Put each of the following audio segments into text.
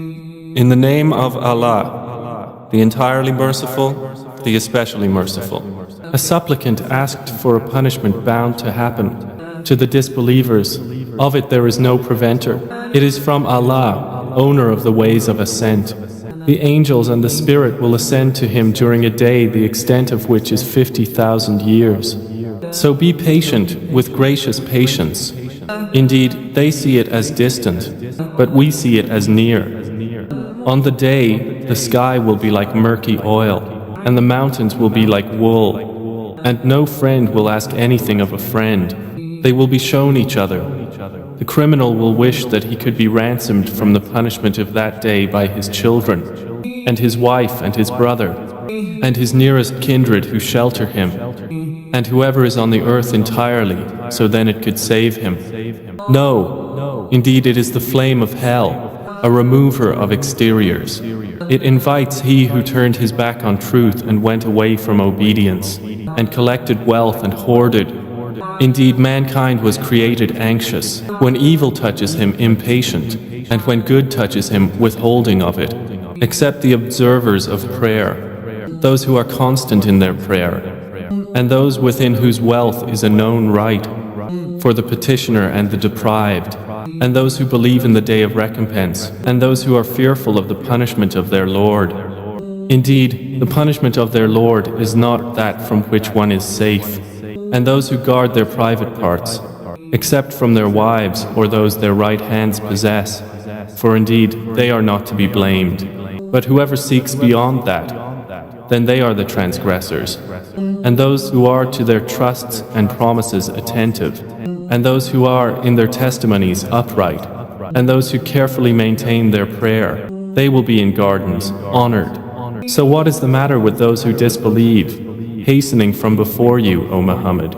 In the name of Allah, the entirely merciful, the especially merciful. A supplicant asked for a punishment bound to happen to the disbelievers. Of it there is no preventer. It is from Allah, owner of the ways of ascent. The angels and the Spirit will ascend to Him during a day the extent of which is 50,000 years. So be patient with gracious patience. Indeed, they see it as distant, but we see it as near. On the day, the sky will be like murky oil, and the mountains will be like wool, and no friend will ask anything of a friend. They will be shown each other. The criminal will wish that he could be ransomed from the punishment of that day by his children, and his wife and his brother, and his nearest kindred who shelter him, and whoever is on the earth entirely, so then it could save him. No, indeed it is the flame of hell, a remover of exteriors. It invites he who turned his back on truth and went away from obedience, and collected wealth and hoarded. Indeed, mankind was created anxious, when evil touches him impatient, and when good touches him withholding of it, except the observers of prayer, those who are constant in their prayer, and those within whose wealth is a known right, for the petitioner and the deprived, and those who believe in the day of recompense, and those who are fearful of the punishment of their Lord. Indeed, the punishment of their Lord is not that from which one is safe. And those who guard their private parts, except from their wives or those their right hands possess, for indeed they are not to be blamed. But whoever seeks beyond that, then they are the transgressors. And those who are to their trusts and promises attentive, and those who are in their testimonies upright, and those who carefully maintain their prayer, they will be in gardens, honored. So what is the matter with those who disbelieve, hastening from before you, O Muhammad,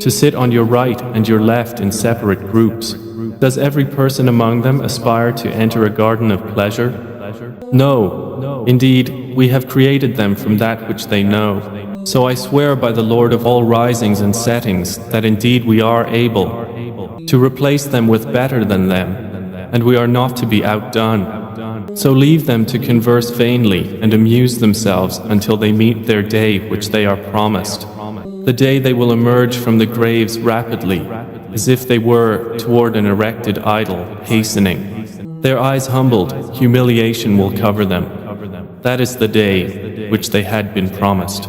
to sit on your right and your left in separate groups? Does every person among them aspire to enter a garden of pleasure? No, indeed, we have created them from that which they know. So I swear by the Lord of all risings and settings that indeed we are able to replace them with better than them, and we are not to be outdone. So leave them to converse vainly and amuse themselves until they meet their day which they are promised. The day they will emerge from the graves rapidly, as if they were toward an erected idol, hastening. Their eyes humbled, humiliation will cover them. That is the day which they had been promised.